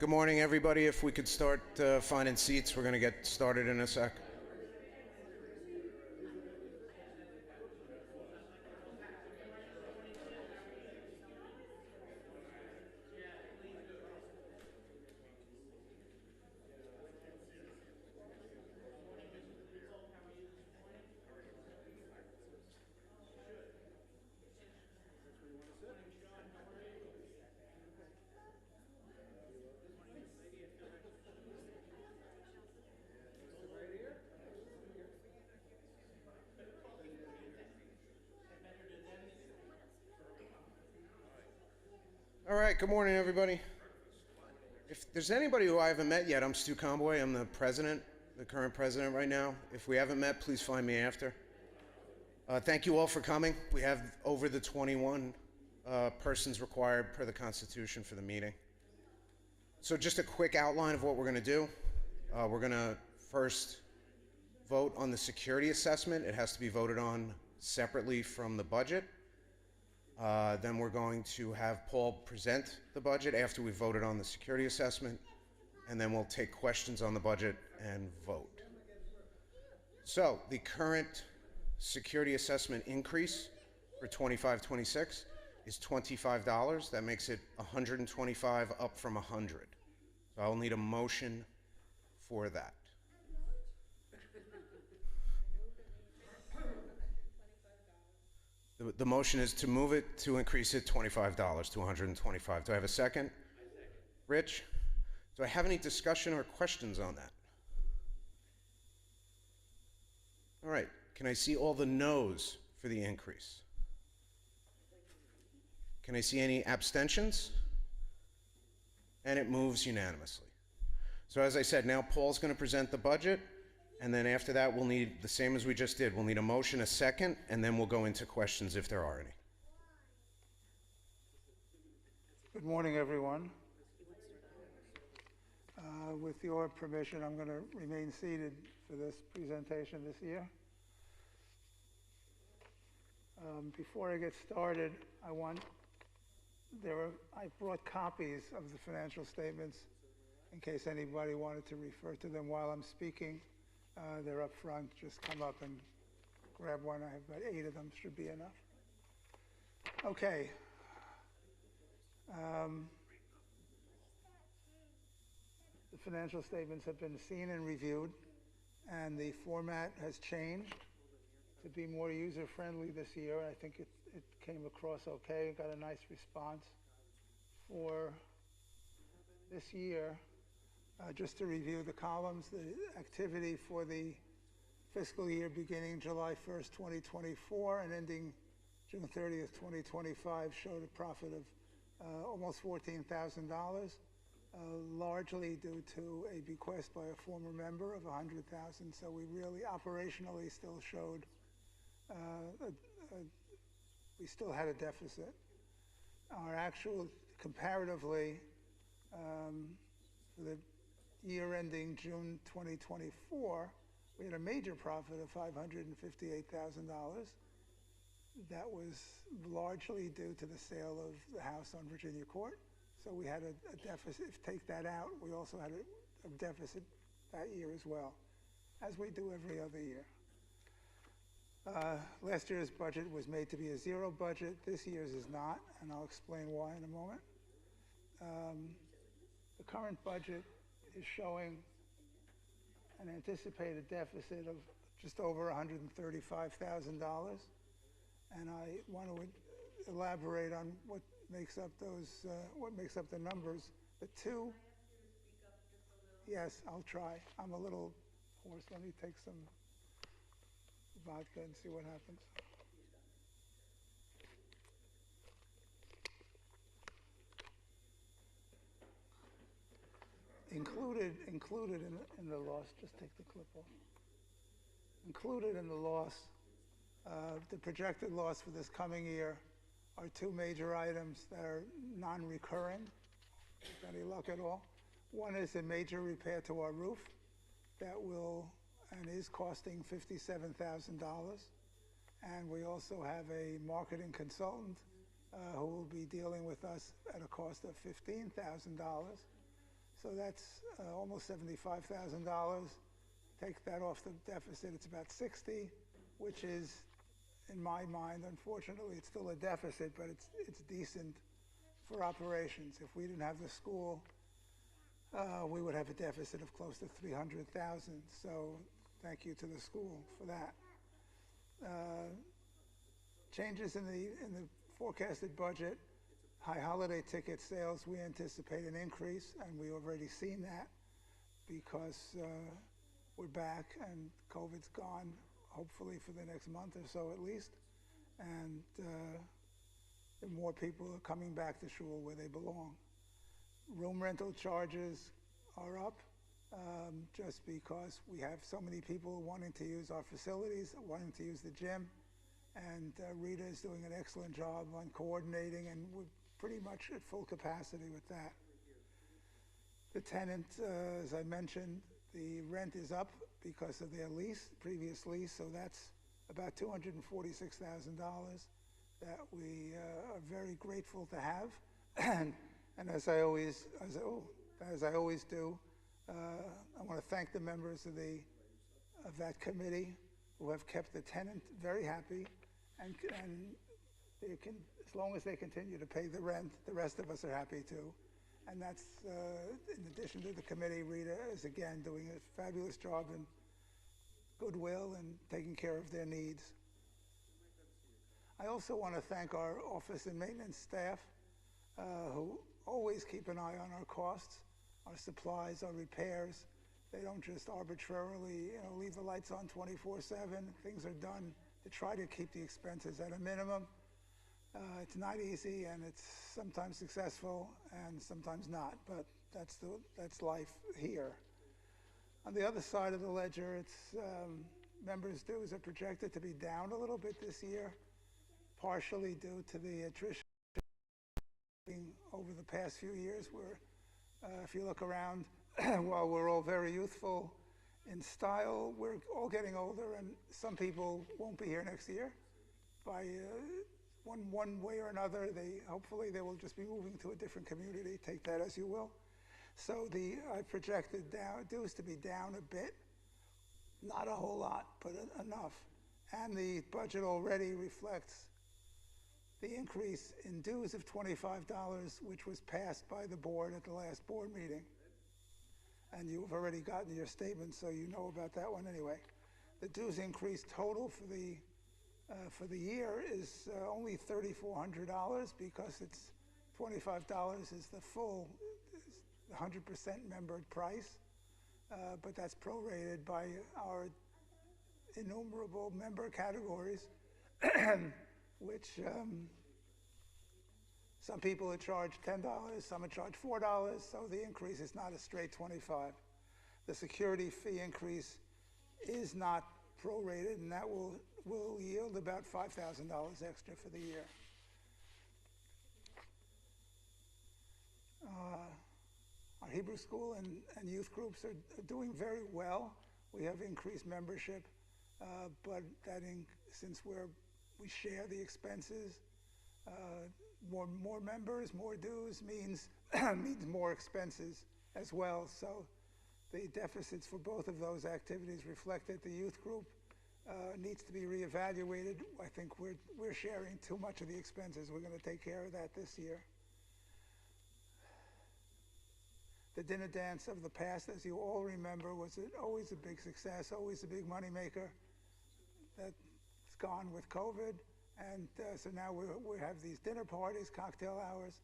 Good morning, everybody. If we could start finding seats, we're going to get started in a sec. All right, good morning, everybody. If there's anybody who I haven't met yet, I'm Stu Comboy. I'm the president, the current president right now. If we haven't met, please find me after. Thank you all for coming. We have over the 21 persons required per the Constitution for the meeting. So just a quick outline of what we're going to do. We're going to first vote on the security assessment. It has to be voted on separately from the budget. Then we're going to have Paul present the budget after we've voted on the security assessment, and then we'll take questions on the budget and vote. So the current security assessment increase for 25-26 is $25. That makes it $125 up from $100. So I'll need a motion for that. The motion is to move it to increase it $25 to $125. Do I have a second? Rich? Do I have any discussion or questions on that? All right. Can I see all the no's for the increase? Can I see any abstentions? And it moves unanimously. So as I said, now Paul's going to present the budget. And then after that, we'll need, the same as we just did, we'll need a motion, a second, and then we'll go into questions if there are any. Good morning, everyone. With your permission, I'm going to remain seated for this presentation this year. Before I get started, I brought copies of the financial statements in case anybody wanted to refer to them while I'm speaking. They're up front. Just come up and grab one. I have about 8 of them. Should be enough. Okay. The financial statements have been seen and reviewed, and the format has changed to be more user-friendly this year. I think it came across okay. Got a nice response for this year. Just to review the columns, the activity for the fiscal year beginning July 1st, 2024 and ending June 30th, 2025 showed a profit of almost $14,000, largely due to a bequest by a former member of $100,000. So we really operationally still showed, we still had a deficit. Our actual, comparatively, for the year ending June 2024, we had a major profit of $558,000. That was largely due to the sale of the house on Virginia Court. So we had a deficit. If you take that out, we also had a deficit that year as well, as we do every other year. Last year's budget was made to be a zero budget. This year's is not, and I'll explain why in a moment. The current budget is showing an anticipated deficit of just over $135,000, and I want to elaborate on what makes up those, what makes up the numbers. The two. Yes, I'll try. I'm a little hoarse. Let me take some vodka and see what happens. Included in the loss, just take the clip off. Included in the loss, the projected loss for this coming year are 2 major items that are non-recurring, with any luck at all. One is a major repair to our roof that will and is costing $57,000. And we also have a marketing consultant who will be dealing with us at a cost of $15,000. So that's almost $75,000. Take that off the deficit, it's about 60, which is, in my mind, unfortunately, it's still a deficit, but it's decent for operations. If we didn't have the school, we would have a deficit of close to 300,000. So thank you to the school for that. Changes in the forecasted budget. High holiday ticket sales, we anticipate an increase, and we've already seen that because we're back and COVID's gone, hopefully for the next month or so at least. And more people are coming back to shul where they belong. Room rental charges are up just because we have so many people wanting to use our facilities, wanting to use the gym. And Rita is doing an excellent job on coordinating, and we're pretty much at full capacity with that. The tenant, as I mentioned, the rent is up because of their previous lease, so that's about $246,000 that we are very grateful to have. And as I always do, I want to thank the members of that committee who have kept the tenant very happy, and they can, as long as they continue to pay the rent, the rest of us are happy too. And that's, in addition to the committee, Rita is again doing a fabulous job in goodwill and taking care of their needs. I also want to thank our office and maintenance staff who always keep an eye on our costs, our supplies, our repairs. They don't just arbitrarily, leave the lights on 24/7. Things are done to try to keep the expenses at a minimum. It's not easy, and it's sometimes successful and sometimes not, but that's life here. On the other side of the ledger, it's members' dues are projected to be down a little bit this year, partially due to the attrition over the past few years, where if you look around, while we're all very youthful in style, we're all getting older, and some people won't be here next year. By one way or another, hopefully they will just be moving to a different community. Take that as you will. So I projected dues to be down a bit, not a whole lot, but enough. And the budget already reflects the increase in dues of $25, which was passed by the board at the last board meeting. And you've already gotten your statement, so you know about that one anyway. The dues increase total for the year is only $3,400 because it's $25 is the full 100% membered price, but that's prorated by our innumerable member categories, which some people are charged $10, some are charged $4, so the increase is not a straight 25. The security fee increase is not prorated, and that will yield about $5,000 extra for the year. Our Hebrew school and youth groups are doing very well. We have increased membership, but since we share the expenses, more members, more dues means more expenses as well. So the deficits for both of those activities reflect that the youth group needs to be reevaluated. I think we're sharing too much of the expenses. We're going to take care of that this year. The dinner dance of the past, as you all remember, was always a big success, always a big moneymaker. That's gone with COVID, and so now we have these dinner parties, cocktail hours,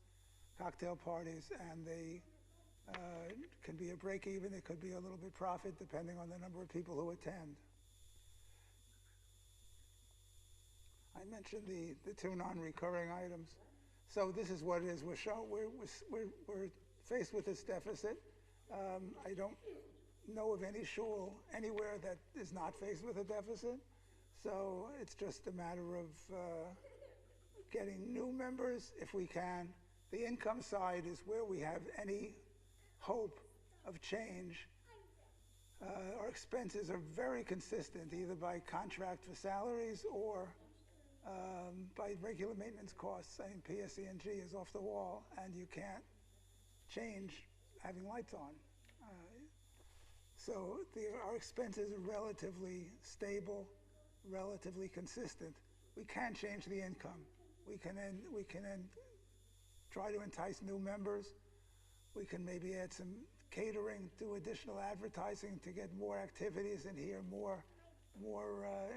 cocktail parties, and they can be a break even. It could be a little bit profit depending on the number of people who attend. I mentioned the two non-recurring items. So this is what it is. We're faced with this deficit. I don't know of any shul anywhere that is not faced with a deficit. So it's just a matter of getting new members if we can. The income side is where we have any hope of change. Our expenses are very consistent, either by contract for salaries or by regular maintenance costs. I mean, PSE&G is off the wall, and you can't change having lights on. So our expenses are relatively stable, relatively consistent. We can change the income. We can try to entice new members. We can maybe add some catering, do additional advertising to get more activities in here, more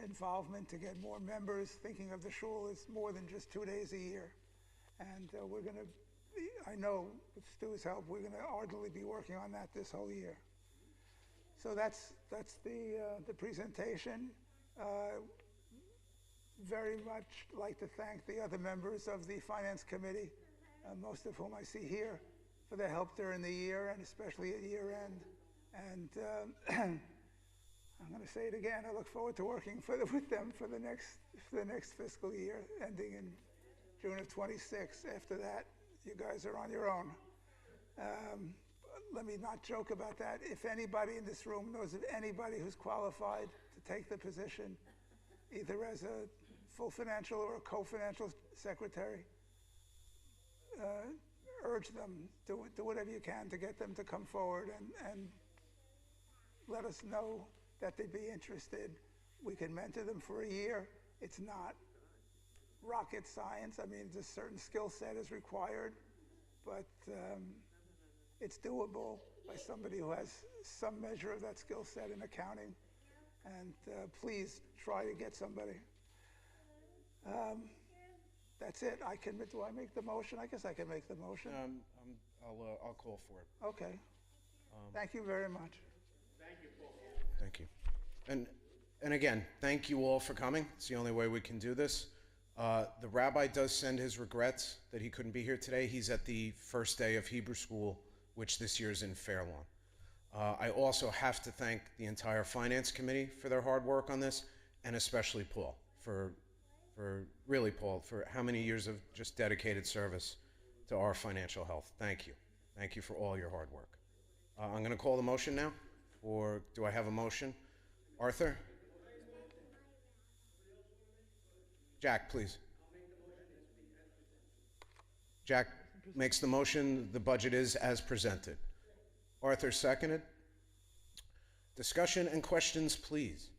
involvement, to get more members thinking of the shul as more than just 2 days a year. And we're going to, I know with Stu's help, we're going to ardently be working on that this whole year. So that's the presentation. Very much like to thank the other members of the Finance Committee, most of whom I see here, for their help during the year and especially at year end. And I'm going to say it again. I look forward to working with them for the next fiscal year, ending in June of 26. After that, you guys are on your own. Let me not joke about that. If anybody in this room knows of anybody who's qualified to take the position, either as a full financial or a co-financial secretary, urge them, do whatever you can to get them to come forward and let us know that they'd be interested. We can mentor them for a year. It's not rocket science. I mean, a certain skill set is required, but it's doable by somebody who has some measure of that skill set in accounting. And please try to get somebody. That's it. Do I make the motion? I guess I can make the motion. I'll call for it. Okay. Thank you very much. Thank you. And again, thank you all for coming. It's the only way we can do this. The rabbi does send his regrets that he couldn't be here today. He's at the first day of Hebrew school, which this year is in Fair Lawn. I also have to thank the entire Finance Committee for their hard work on this, and especially Paul for how many years of just dedicated service to our financial health. Thank you. Thank you for all your hard work. I'm going to call the motion now, or do I have a motion? Arthur? Jack, please. Jack makes the motion. The budget is as presented. Arthur seconded. Discussion and questions, please.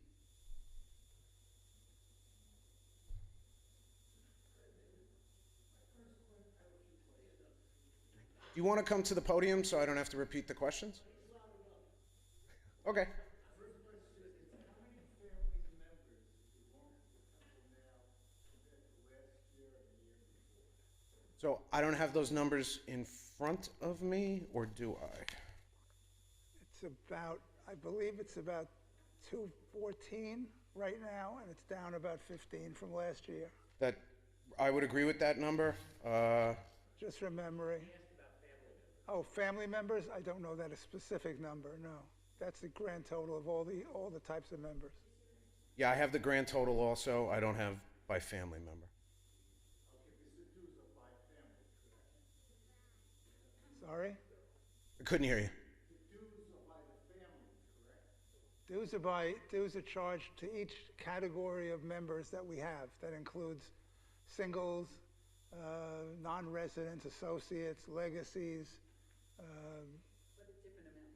Do you want to come to the podium so I don't have to repeat the questions? Okay. So I don't have those numbers in front of me, or do I? I believe it's about 214 right now, and it's down about 15 from last year. That I would agree with that number. Just from memory. Oh, family members? I don't know that a specific number, no. That's the grand total of all the types of members. Yeah, I have the grand total also. I don't have by family member. Sorry? I couldn't hear you. Dues are charged to each category of members that we have. That includes singles, non-residents, associates, legacies.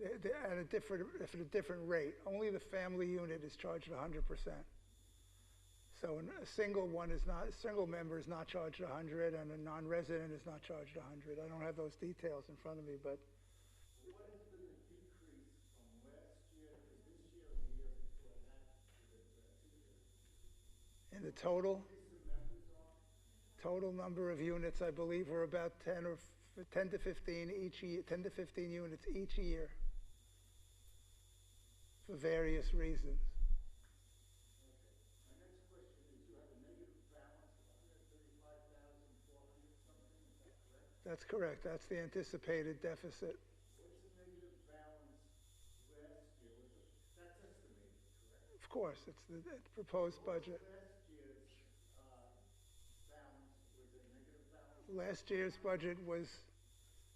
At a different rate. Only the family unit is charged 100%. So a single member is not charged 100, and a non-resident is not charged 100. I don't have those details in front of me, but. What has been the decrease from last year to this year or the year before that? In the total number of units, I believe, are about 10 to 15 each year, 10 to 15 units each year, for various reasons. My next question is, you have a negative balance of 135,400 something, is that correct? That's correct. That's the anticipated deficit. What's the negative balance last year? That's estimated, correct? Of course, it's the proposed budget. Last year's balance was a negative balance? Last year's budget was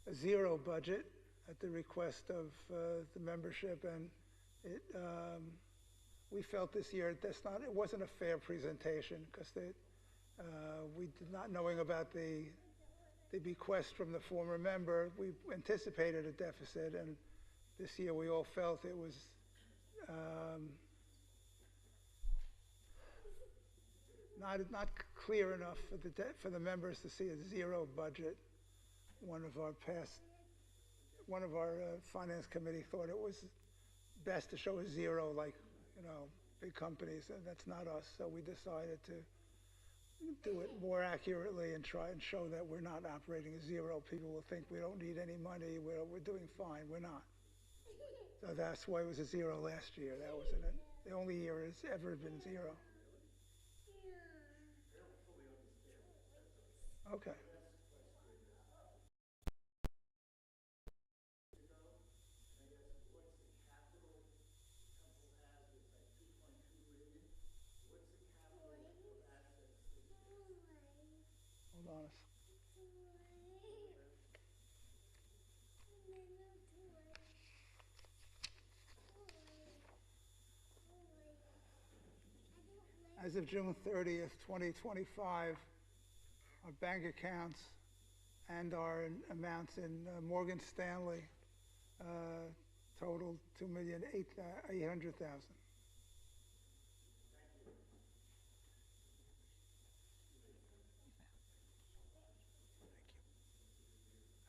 a zero budget at the request of the membership, and we felt this year it wasn't a fair presentation because we did not knowing about the the bequest from the former member, we anticipated a deficit, and this year we all felt it was not clear enough for the members to see a zero budget. One of our finance committee thought it was best to show a zero, like, big companies, and that's not us. So we decided to do it more accurately and try and show that we're not operating a zero. People will think we don't need any money, we're doing fine. We're not. So that's why it was a zero last year. That was the only year it's ever been zero. Okay. Hold on. As of June 30th, 2025, our bank accounts and our amounts in Morgan Stanley totaled $2,800,000.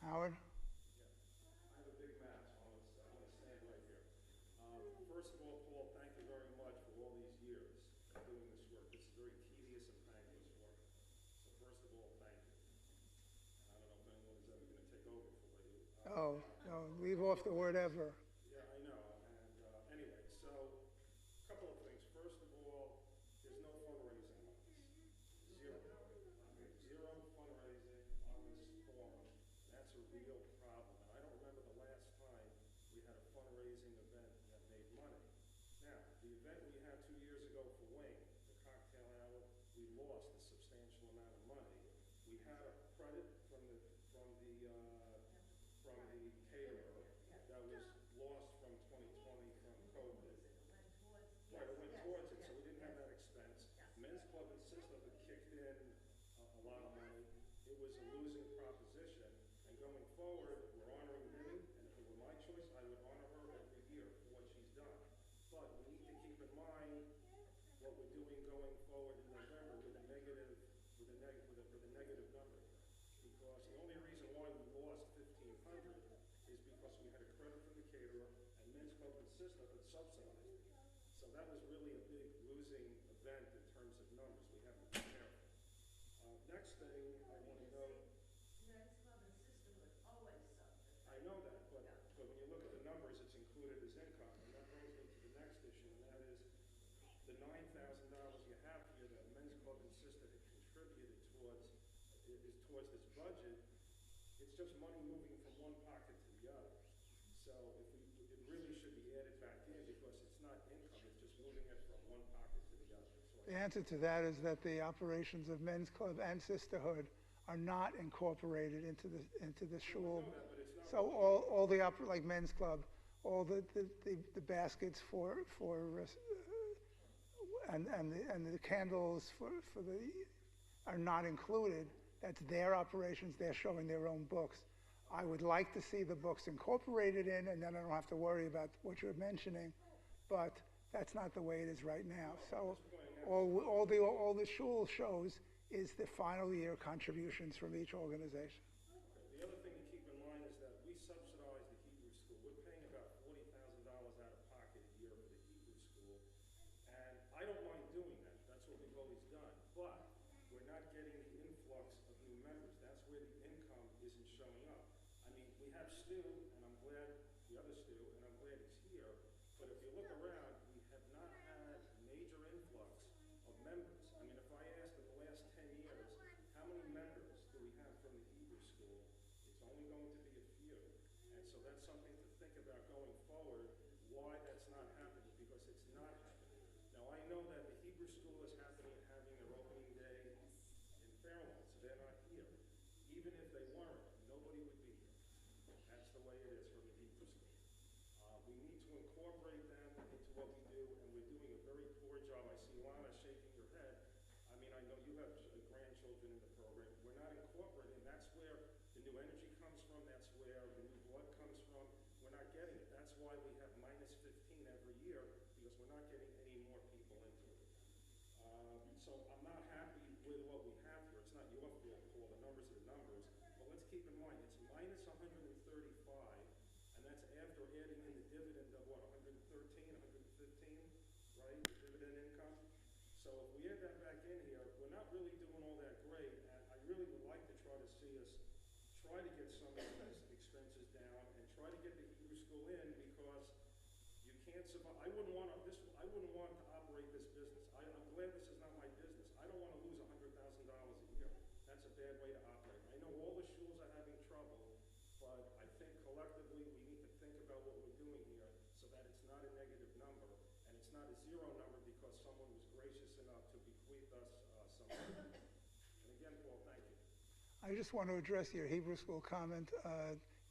Howard? I have a big mouth, so I'm going to stand right here. First of all, Paul, thank you very much for all these years of doing this work. This is very tedious and thankless work. So first of all, thank you. And I don't know if anyone is ever going to take over for you. Oh, no, leave off the word ever. Yeah, I know. And anyway, so a couple of things. First of all, there's no fundraising on this. Zero. Zero fundraising on this form. That's a real problem. And I don't remember the last time we had a fundraising event that made money. Now, the event we had 2 years ago for Wing, the cocktail hour, we lost a substantial amount of money. We had a credit from the caterer that was lost from 2020 from COVID. Right, it went towards it, so we didn't have that expense. Men's Club and Sisterhood kicked in a lot of money. It was a losing proposition. And going forward, we're honoring Minnie, and if it were my choice, I would honor her every year for what she's done. But we need to keep in mind what we're doing going forward in November with a negative number here. Because the only reason why we lost $1,500 is because we had a credit from the caterer and Men's Club and Sisterhood subsidized it. So that was really a big losing event in terms of numbers. We have to be careful. Next thing I want to note. Men's Club and Sisterhood always subsidized. I know that, but when you look at the numbers, it's included as income, and that brings me to the next issue, and that is the $9,000 you have here that Men's Club and Sisterhood contributed towards this budget. It's just money moving from one pocket to the other. So it really should be added back in because it's not income; it's just moving it from one pocket to the other. So The answer to that is that the operations of Men's Club and Sisterhood are not incorporated into the shul. So all the like Men's Club, all the baskets and the candles for the are not included. That's their operations. They're showing their own books. I would like to see the books incorporated in, and then I don't have to worry about what you're mentioning. But that's not the way it is right now. So all the shul shows is the final year contributions from each organization. the other thing to keep in mind is that we subsidize the Hebrew school. We're paying about $40,000 out of pocket a year for the Hebrew school, and I don't mind doing that. That's what we've always done. But we're not getting the influx of new members. That's where the income isn't showing up. I mean, we have Stu, and I'm glad the other Stu, and I'm glad he's here. But if you look around, we have not had major influx of members. I mean, if I asked in the last 10 years, how many members do we have from the Hebrew school? It's only going to be a few. And so that's something to think about going forward, why that's not happening, because it's not happening. Now, I know that the Hebrew school is having their opening day in Fairlawn, so they're not here. Even if they weren't, nobody would be here. That's the way it is from the Hebrew school. We need to incorporate them into what we do, and we're doing a very poor job. I see Lana shaking your head. I mean, I know you have grandchildren in the program. We're not incorporating. That's where see us try to get some of these expenses down and try to get the Hebrew school in, because you can't survive. I wouldn't want to operate this business. I'm glad this is not my business. I don't want to lose $100,000 a year. That's a bad way to operate. I know all the schools are having trouble, but I think collectively we need to think about what we're doing here so that it's not a negative number and it's not a zero number because someone was gracious enough to bequeath us some money. And again, Paul, thank you. I just want to address your Hebrew school comment.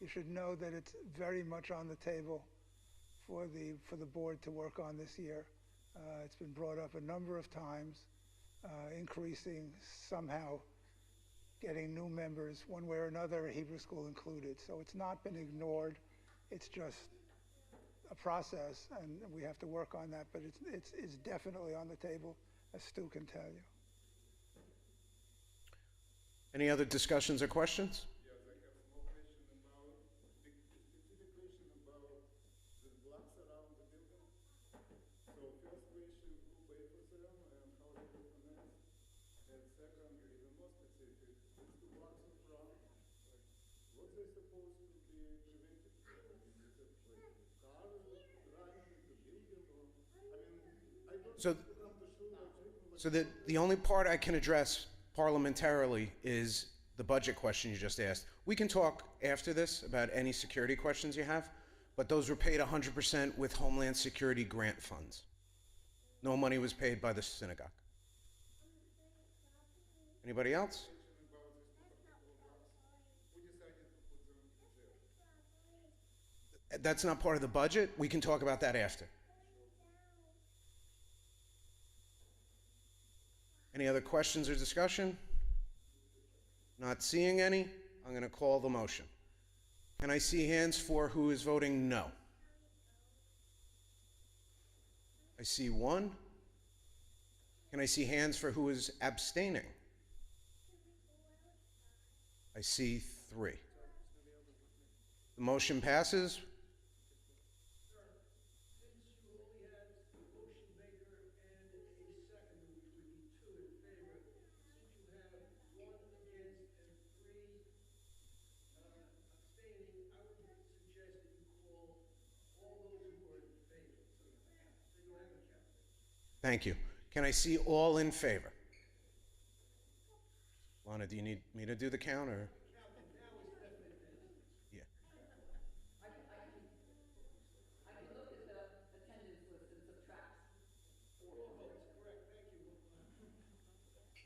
You should know that it's very much on the table for the board to work on this year. It's been brought up a number of times, increasing somehow, getting new members one way or another, Hebrew school included. So it's not been ignored. It's just a process, and we have to work on that. But it's definitely on the table, as Stu can tell you. Any other discussions or questions? Yes, I have a small question about, specific question about the blocks around the building. So first question, who paid for them and how they were financed? And second, even more specific, these 2 blocks in front, like, what they supposed to be prevented from? Is it like car driving into building or, I mean, I don't So- want them to show like people like. So the only part I can address parliamentarily is the budget question you just asked. We can talk after this about any security questions you have, but those were paid 100% with Homeland Security grant funds. No money was paid by the synagogue. Anybody else? About these particular blocks, who decided to put them there? That's not part of the budget. We can talk about that after. Any other questions or discussion? Not seeing any, I'm going to call the motion. Can I see hands for who is voting no? I see 1. Can I see hands for who is abstaining? I see 3. The motion passes. Since you only had a motion maker and a seconder, which would be 2 in favor, since you have 1 against and 3 abstaining, I would suggest that you call all those who are in favor, so you don't have a count. Thank you. Can I see all in favor? Lana, do you need me to do the count or? Yeah. I can look at the attendance list and subtract.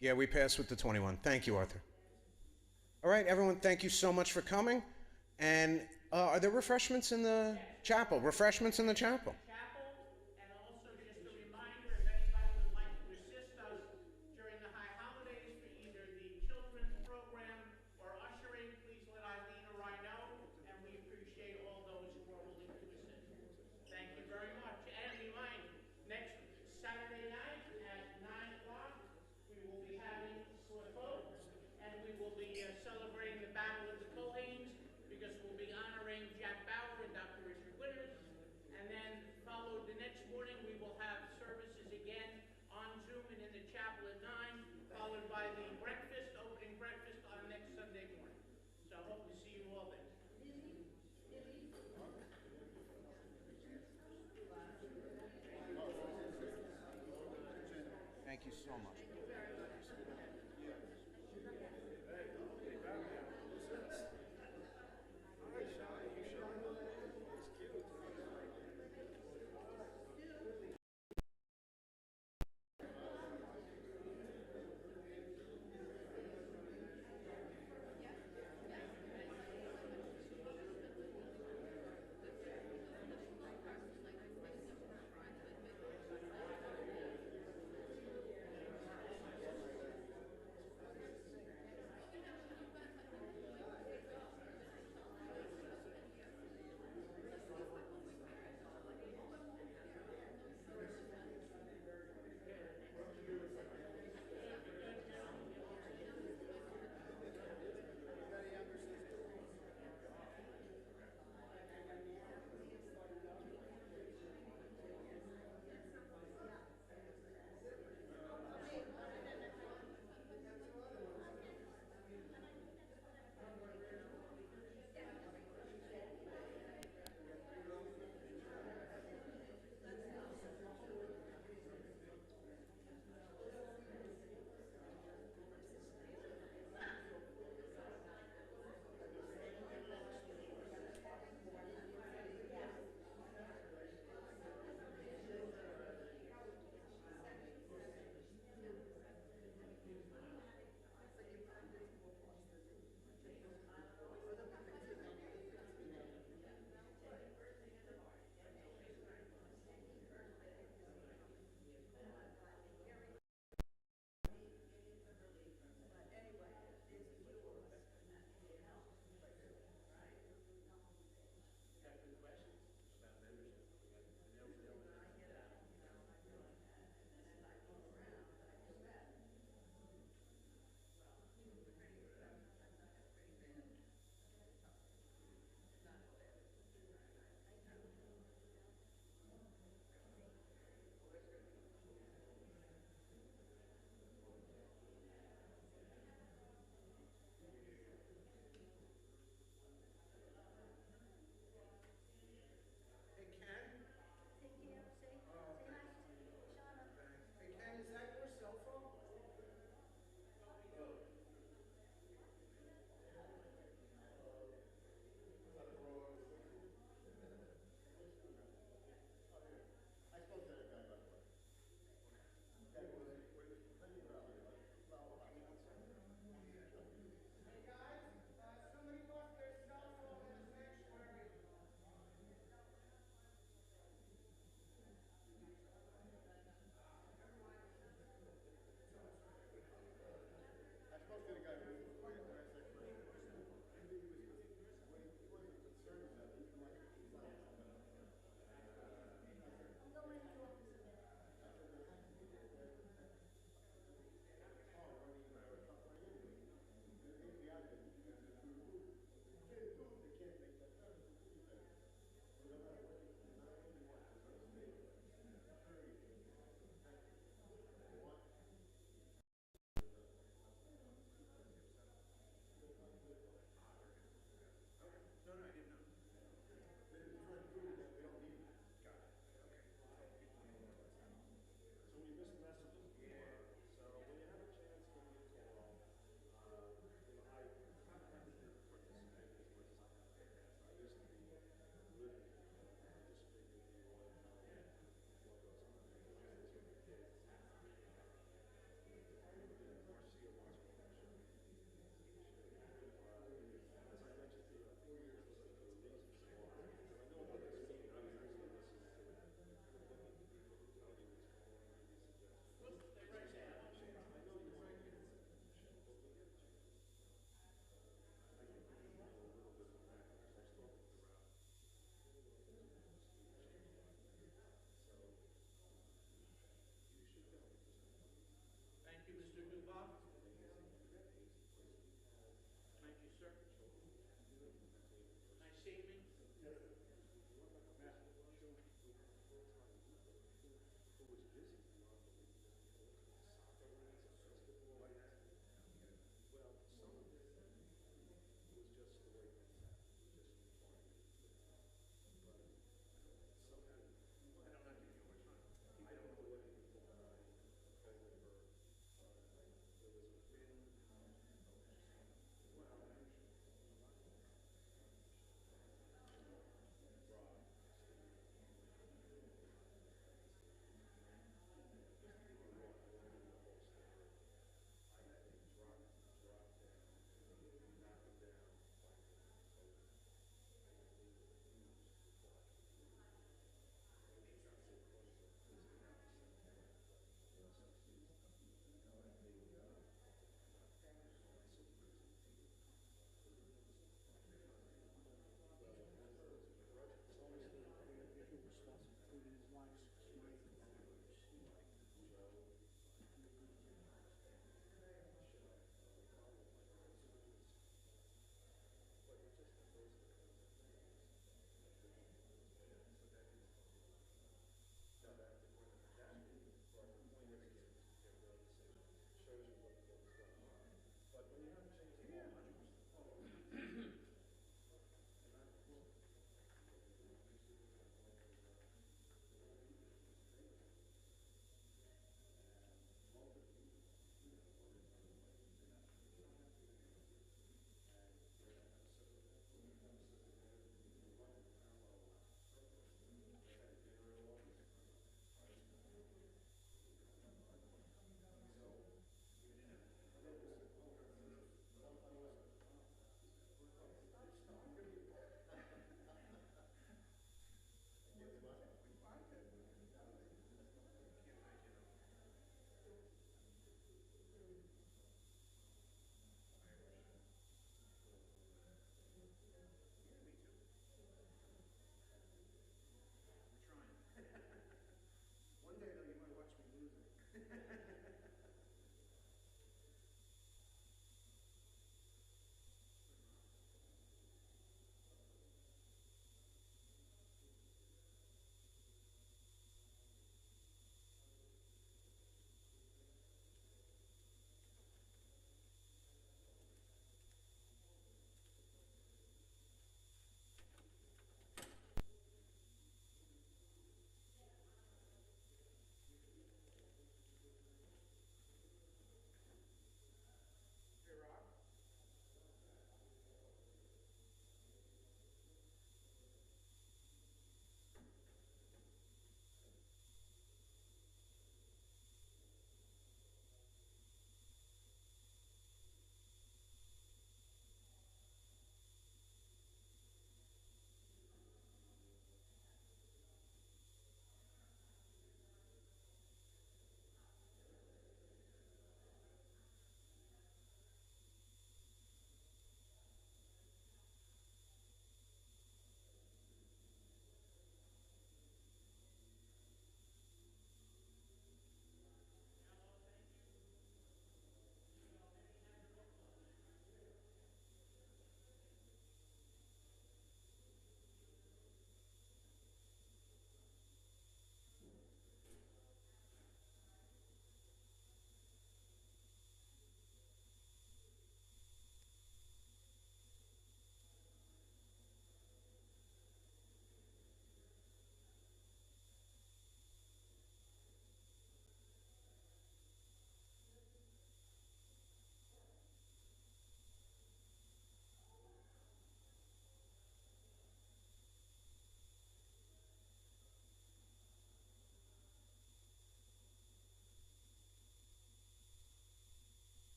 Yeah, we passed with the 21. Thank you, Arthur. All right, everyone, thank you so much for coming. And are there refreshments in the chapel? Refreshments in the chapel? Chapel, and also just a reminder, if anybody would like to assist us during the high holidays for either the children's program or ushering, please let Eileen or I know, and we appreciate all those who are willing to assist. Thank you very much. And remind, next Saturday night at 9 o'clock, we will be having sore throat, and we will be celebrating the Battle of the Kohanes, because we'll be honoring Jack Bauer and Dr. Richard Winters. And then followed the next morning, we will have services again on Zoom and in the chapel at 9, followed by the breakfast, opening breakfast on next Sunday morning. So I hope to see you all then. Thank you so much. sir. Nice seeing me.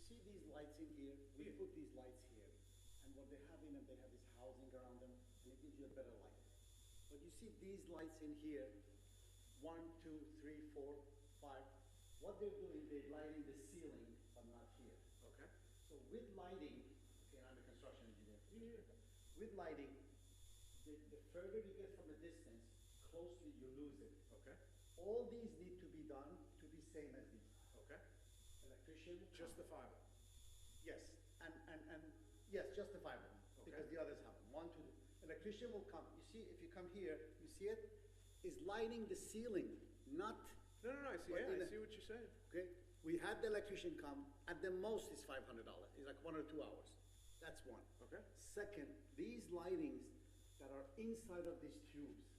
see these lights in here? We put these lights here. And what they have in them, they have this housing around them, and it gives you a better light. But you see these lights in here, 1, 2, 3, 4, 5. What they're doing, they're lighting the ceiling, but not here. Okay. So with lighting, okay, I'm a construction engineer. With lighting, the further you get from a distance, closely you lose it. Okay. All these need to be done to be same as these. Okay. Electrician will Just the come. 5 of them. Yes, and yes, just the 5 of them, because Okay. the others have them. 1, 2, electrician will come. You see, if you come here, you see it? Is lighting the ceiling, not, No, I see. But Yeah, in I a- see what you're saying. okay? We had the electrician come, at the most is $500. It's like 1 or 2 hours. That's one. Okay. Second, these lightings that are inside of these tubes,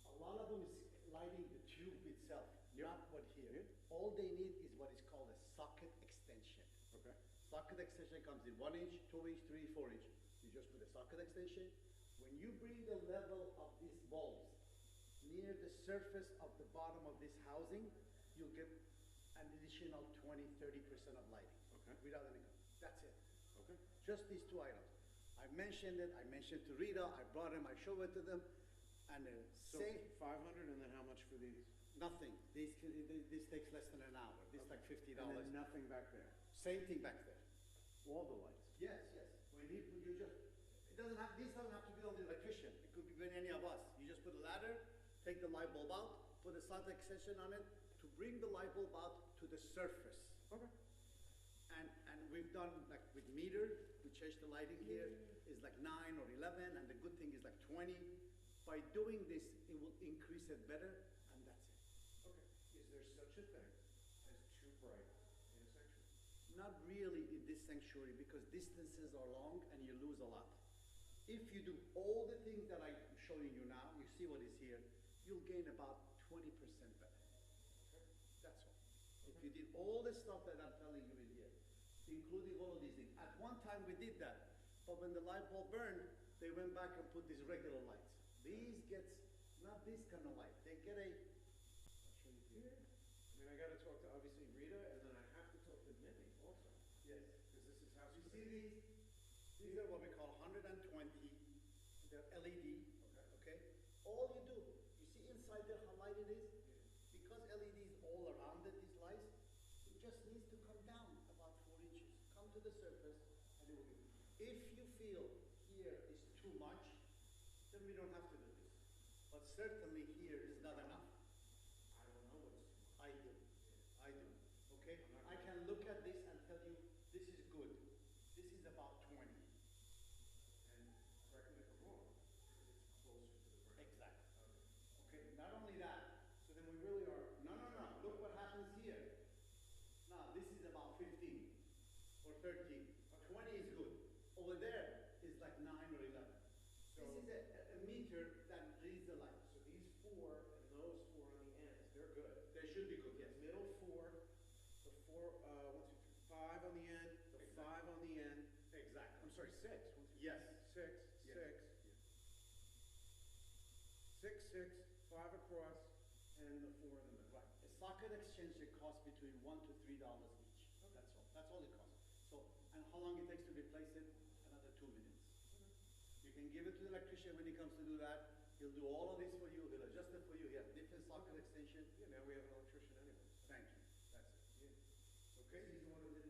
a lot of them is lighting the tube itself, not what here. Yeah. All they need is what is called a socket extension. Okay. Socket extension comes in 1 inch, 2 inch, 3, 4 inch. You just put a socket extension. When you bring the level of these bulbs near the surface of the bottom of this housing, you'll get an additional 20, 30% of lighting. Okay. Without any, that's it. Okay. Just these 2 items. I mentioned it, I mentioned to Rita, I brought them, I showed it to them, and So say 500, and then how much for these? nothing. This takes less than an hour. This is like $50. And then nothing back there. Same thing back there. All the lights. Yes, yes. When you just, it doesn't have, this doesn't have to be on the electrician. It could be any of us. You just put a ladder, take the light bulb out, put a socket extension on it to bring the light bulb out to the surface. Okay. And we've done like with meter, we changed the lighting here, is like 9 or 11, and the good thing is like 20. By doing this, it will increase it better, and that's it. Okay. Is there such a thing as too bright intersections? Not really in this sanctuary because distances are long and you lose a lot. If you do all the things that I'm showing you now, you see what is here, you'll gain about 20% better. That's all. If you did all the stuff that I'm telling you in here, including all of these things. At one time we did that, but when the light bulb burned, they went back and put these regular lights. These gets, not this kind of light, they get a, I'll show you here. I mean, I gotta talk to obviously Rita, and then I have to talk to Minnie also. Yes. Because this is how. You see these? These are what we call 120, they're LED, okay? All you do, you see inside there how light it is? Because LED is all around it, these lights, it just needs to come down about 4 inches. Come to the surface, and it will be. If you feel here is too much, then we don't have to do this. But certainly here is not enough. I don't know what's too much. I do. I do. Okay? I can look at this and tell you this is good. This is about 20. And correct me if I'm wrong, it's closer to the ground. Exactly. Okay, not only that, so then we really are, no, look what happens here. Now, this is about 15 or 13. 20 is good. Over there is like 9 or 11. This is a meter that reads the light. So these 4 and those 4 on the ends, they're good. They should be good, yes. The middle 4, the 4, 1, 2, 3, 5 on the end, the 5 on the end. Exactly. I'm sorry, 6. 1, 2, Yes. 6, Yes. 6, 5 across, and the 4 in the middle. Right. A socket exchanger costs between $1 to $3 each. That's all. That's all it costs. So, and how long it takes to replace it? Another 2 minutes. You can give it to the electrician when he comes to do that. He'll do all of this for you. He'll adjust it for you. He has different socket extension. Yeah, now we have an electrician anyway. Thank you. That's it. Okay, he's the one who did